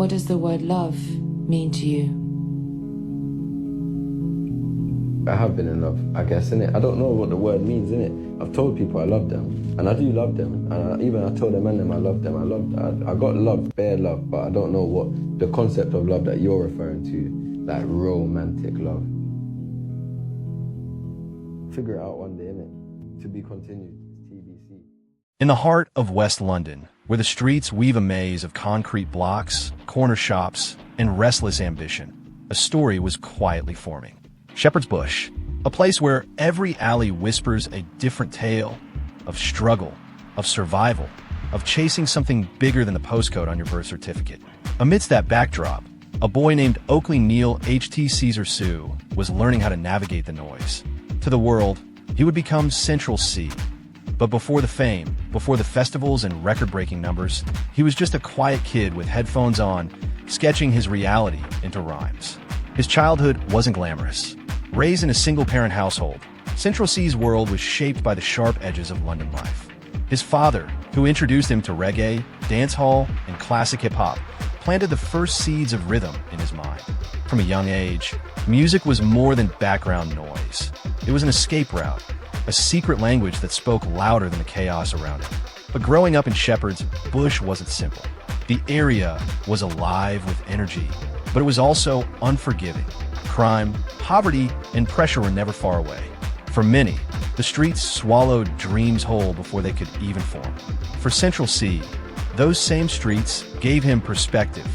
What does the word love mean to you? I have been in love, I guess, innit? I don't know what the word means, innit? I've told people I love them, and I do love them. And even I told them and them I love them. I got love, bare love, but I don't know what the concept of love that you're referring to, like romantic love. Figure it out one day, innit? To be continued. TBC. In the heart of West London, where the streets weave a maze of concrete blocks, corner shops, and restless ambition, a story was quietly forming. Shepherd's Bush, a place where every alley whispers a different tale of struggle, of survival, of chasing something bigger than the postcode on your birth certificate. Amidst that backdrop, a boy named Oakley Neal H.T. Caesar Sue was learning how to navigate the noise. To the world, he would become Central Cee. But before the fame, before the festivals and record-breaking numbers, he was just a quiet kid with headphones on, sketching his reality into rhymes. His childhood wasn't glamorous. Raised in a single-parent household, Central Cee's world was shaped by the sharp edges of London life. His father, who introduced him to reggae, dancehall, and classic hip-hop, planted the first seeds of rhythm in his mind. From a young age, music was more than background noise. It was an escape route, a secret language that spoke louder than the chaos around him. But growing up in Shepherd's Bush wasn't simple. The area was alive with energy, but it was also unforgiving. Crime, poverty, and pressure were never far away. For many, the streets swallowed dreams whole before they could even form. For Central Cee, those same streets gave him perspective,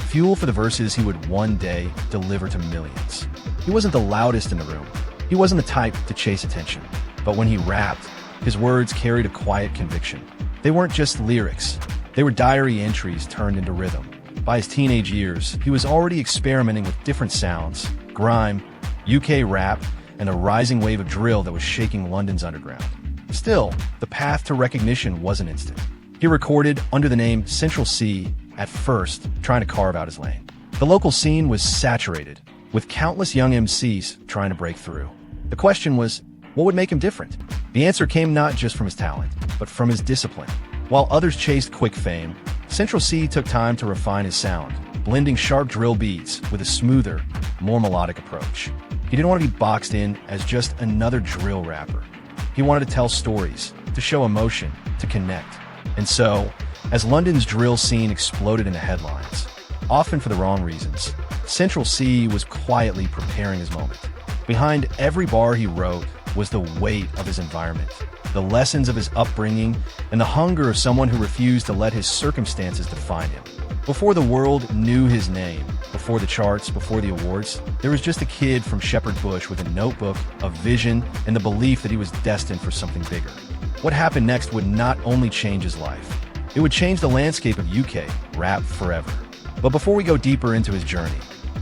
fuel for the verses he would one day deliver to millions. He wasn't the loudest in the room. He wasn't the type to chase attention. But when he rapped, his words carried a quiet conviction. They weren't just lyrics. They were diary entries turned into rhythm. By his teenage years, he was already experimenting with different sounds, grime, UK rap, and a rising wave of drill that was shaking London's underground. Still, the path to recognition wasn't instant. He recorded under the name Central Cee, at first trying to carve out his lane. The local scene was saturated, with countless young MCs trying to break through. The question was, what would make him different? The answer came not just from his talent, but from his discipline. While others chased quick fame, Central Cee took time to refine his sound, blending sharp drill beats with a smoother, more melodic approach. He didn't want to be boxed in as just another drill rapper. He wanted to tell stories, to show emotion, to connect. And so, as London's drill scene exploded in the headlines, often for the wrong reasons, Central Cee was quietly preparing his moment. Behind every bar he wrote was the weight of his environment, the lessons of his upbringing, and the hunger of someone who refused to let his circumstances define him. Before the world knew his name, before the charts, before the awards, there was just a kid from Shepherd Bush with a notebook, a vision, and the belief that he was destined for something bigger. What happened next would not only change his life, it would change the landscape of UK rap forever. But before we go deeper into his journey,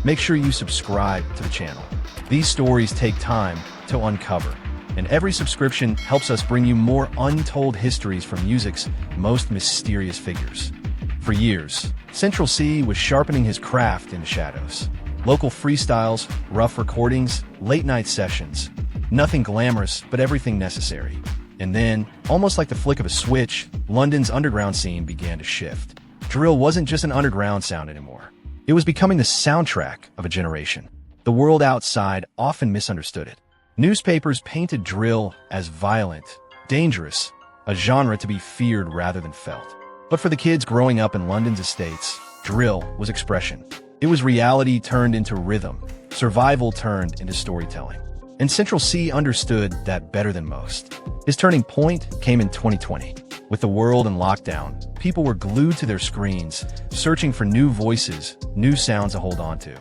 make sure you subscribe to the channel. These stories take time to uncover, and every subscription helps us bring you more untold histories from music's most mysterious figures. For years, Central Cee was sharpening his craft in the shadows. Local freestyles, rough recordings, late-night sessions. Nothing glamorous, but everything necessary. And then, almost like the flick of a switch, London's underground scene began to shift. Drill wasn't just an underground sound anymore. It was becoming the soundtrack of a generation. The world outside often misunderstood it. Newspapers painted drill as violent, dangerous, a genre to be feared rather than felt. But for the kids growing up in London's estates, drill was expression. It was reality turned into rhythm, survival turned into storytelling. And Central Cee understood that better than most. His turning point came in 2020. With the world in lockdown, people were glued to their screens, searching for new voices, new sounds to hold on to.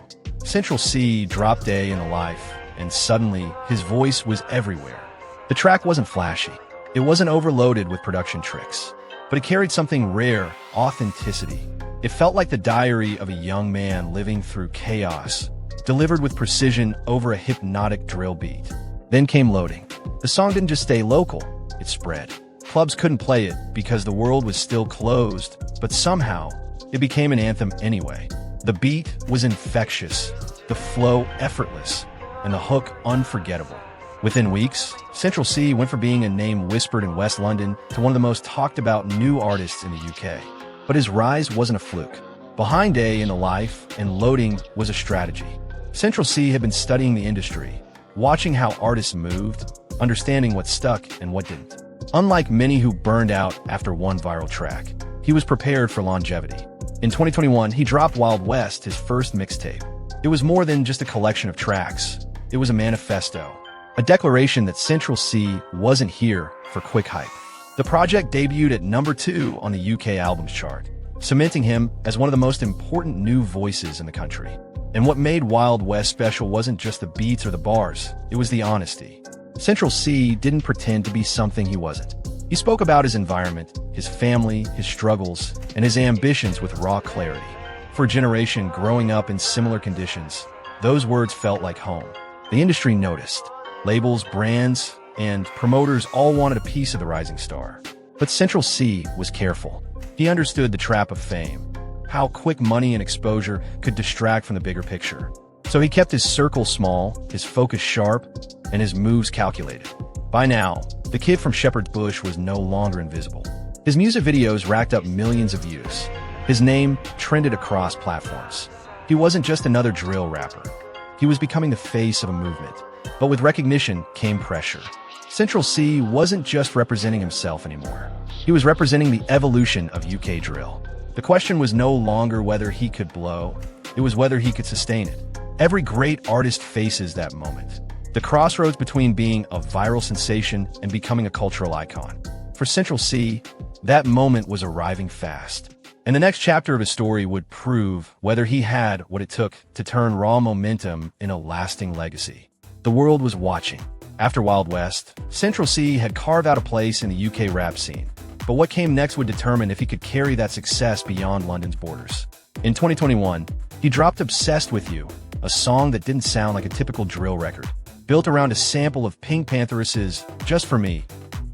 Central Cee dropped Day in the Life, and suddenly, his voice was everywhere. The track wasn't flashy. It wasn't overloaded with production tricks. But it carried something rare, authenticity. It felt like the diary of a young man living through chaos, delivered with precision over a hypnotic drill beat. Then came Loading. The song didn't just stay local, it spread. Clubs couldn't play it because the world was still closed, but somehow, it became an anthem anyway. The beat was infectious, the flow effortless, and the hook unforgettable. Within weeks, Central Cee went from being a name whispered in West London to one of the most talked about new artists in the UK. But his rise wasn't a fluke. Behind A in the life and loading was a strategy. Central C had been studying the industry, watching how artists moved, understanding what stuck and what didn't. Unlike many who burned out after one viral track, he was prepared for longevity. In 2021, he dropped Wild West, his first mixtape. It was more than just a collection of tracks. It was a manifesto, a declaration that Central C wasn't here for quick hype. The project debuted at number 2 on the UK albums chart, cementing him as one of the most important new voices in the country. And what made Wild West special wasn't just the beats or the bars, it was the honesty. Central C didn't pretend to be something he wasn't. He spoke about his environment, his family, his struggles, and his ambitions with raw clarity. For a generation growing up in similar conditions, those words felt like home. The industry noticed. Labels, brands, and promoters all wanted a piece of the rising star. But Central C was careful. He understood the trap of fame, how quick money and exposure could distract from the bigger picture. So he kept his circle small, his focus sharp, and his moves calculated. By now, the kid from Shepherd's Bush was no longer invisible. His music videos racked up millions of views. His name trended across platforms. He wasn't just another drill rapper. He was becoming the face of a movement. But with recognition came pressure. Central C wasn't just representing himself anymore. He was representing the evolution of UK drill. The question was no longer whether he could blow, it was whether he could sustain it. Every great artist faces that moment. The crossroads between being a viral sensation and becoming a cultural icon. For Central C, that moment was arriving fast. And the next chapter of his story would prove whether he had what it took to turn raw momentum in a lasting legacy. The world was watching. After Wild West, Central C had carved out a place in the UK rap scene. But what came next would determine if he could carry that success beyond London's borders. In 2021, he dropped Obsessed With You, a song that didn't sound like a typical drill record. Built around a sample of Pink Pantheress's Just For Me,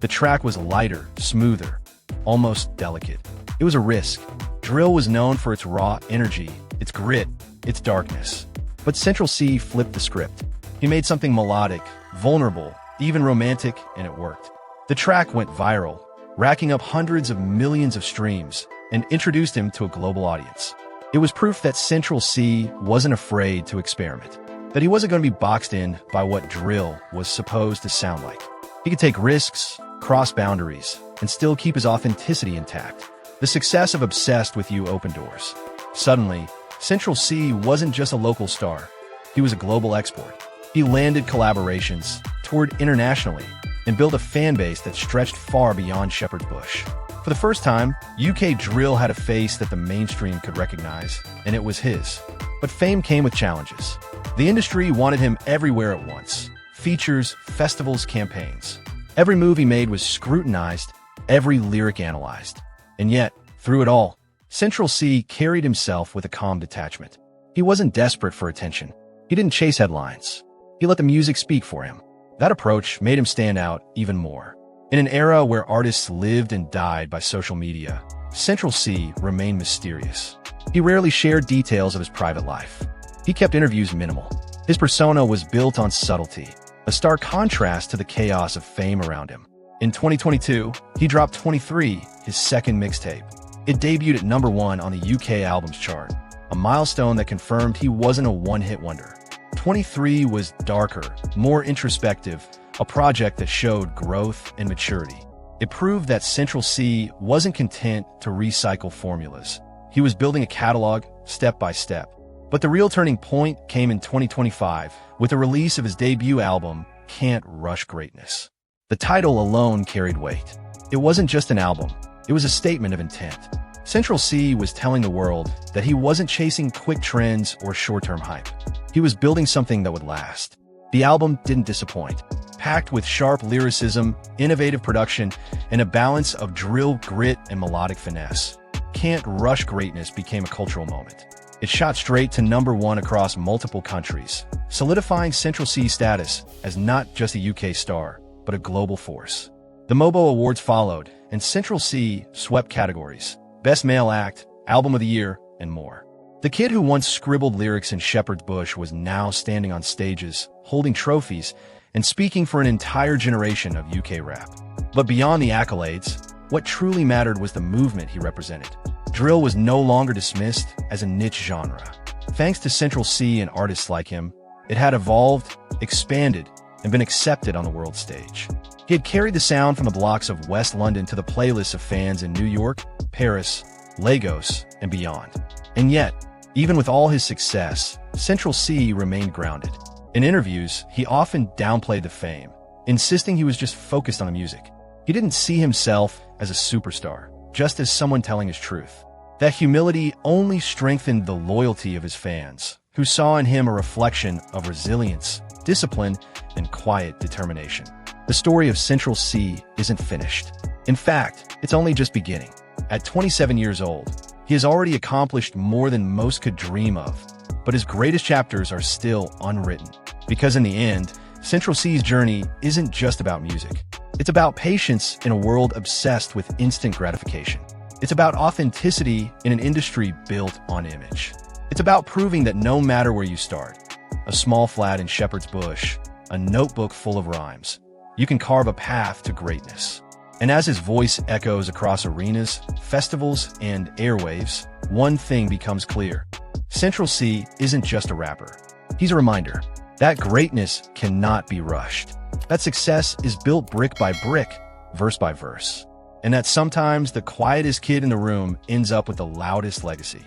the track was lighter, smoother, almost delicate. It was a risk. Drill was known for its raw energy, its grit, its darkness. But Central C flipped the script. He made something melodic, vulnerable, even romantic, and it worked. The track went viral, racking up hundreds of millions of streams, and introduced him to a global audience. It was proof that Central C wasn't afraid to experiment, that he wasn't going to be boxed in by what drill was supposed to sound like. He could take risks, cross boundaries, and still keep his authenticity intact. The success of Obsessed With You opened doors. Suddenly, Central C wasn't just a local star. He was a global export. He landed collaborations, toured internationally, and built a fan base that stretched far beyond Shepherd's Bush. For the first time, UK drill had a face that the mainstream could recognize, and it was his. But fame came with challenges. The industry wanted him everywhere at once. Features, festivals, campaigns. Every move he made was scrutinized, every lyric analyzed. And yet, through it all, Central C carried himself with a calm detachment. He wasn't desperate for attention. He didn't chase headlines. He let the music speak for him. That approach made him stand out even more. In an era where artists lived and died by social media, Central C remained mysterious. He rarely shared details of his private life. He kept interviews minimal. His persona was built on subtlety, a stark contrast to the chaos of fame around him. In 2022, he dropped 23, his second mixtape. It debuted at number 1 on the UK albums chart, a milestone that confirmed he wasn't a one-hit wonder. 23 was darker, more introspective, a project that showed growth and maturity. It proved that Central C wasn't content to recycle formulas. He was building a catalog, step by step. But the real turning point came in 2025, with the release of his debut album, Can't Rush Greatness. The title alone carried weight. It wasn't just an album, it was a statement of intent. Central C was telling the world that he wasn't chasing quick trends or short-term hype. He was building something that would last. The album didn't disappoint, packed with sharp lyricism, innovative production, and a balance of drill grit and melodic finesse. Can't Rush Greatness became a cultural moment. It shot straight to number 1 across multiple countries, solidifying Central C's status as not just a UK star, but a global force. The MOBO Awards followed, and Central C swept categories: Best Male Act, Album of the Year, and more. The kid who once scribbled lyrics in Shepherd's Bush was now standing on stages, holding trophies, and speaking for an entire generation of UK rap. But beyond the accolades, what truly mattered was the movement he represented. drill was no longer dismissed as a niche genre. Thanks to Central Cee and artists like him, it had evolved, expanded, and been accepted on the world stage. He had carried the sound from the blocks of West London to the playlists of fans in New York, Paris, Lagos, and beyond. And yet, even with all his success, Central Cee remained grounded. In interviews, he often downplayed the fame, insisting he was just focused on the music. He didn't see himself as a superstar, just as someone telling his truth. That humility only strengthened the loyalty of his fans, who saw in him a reflection of resilience, discipline, and quiet determination. The story of Central Cee isn't finished. In fact, it's only just beginning. At 27 years old, he has already accomplished more than most could dream of, but his greatest chapters are still unwritten. Because in the end, Central Cee's journey isn't just about music. It's about patience in a world obsessed with instant gratification. It's about authenticity in an industry built on image. It's about proving that no matter where you start, a small flat in Shepherd's Bush, a notebook full of rhymes, you can carve a path to greatness. And as his voice echoes across arenas, festivals, and airwaves, one thing becomes clear. Central Cee isn't just a rapper. He's a reminder that greatness cannot be rushed, that success is built brick by brick, verse by verse, and that sometimes the quietest kid in the room ends up with the loudest legacy.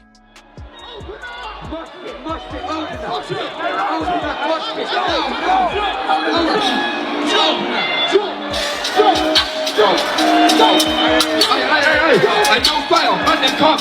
I don't fail, and then come.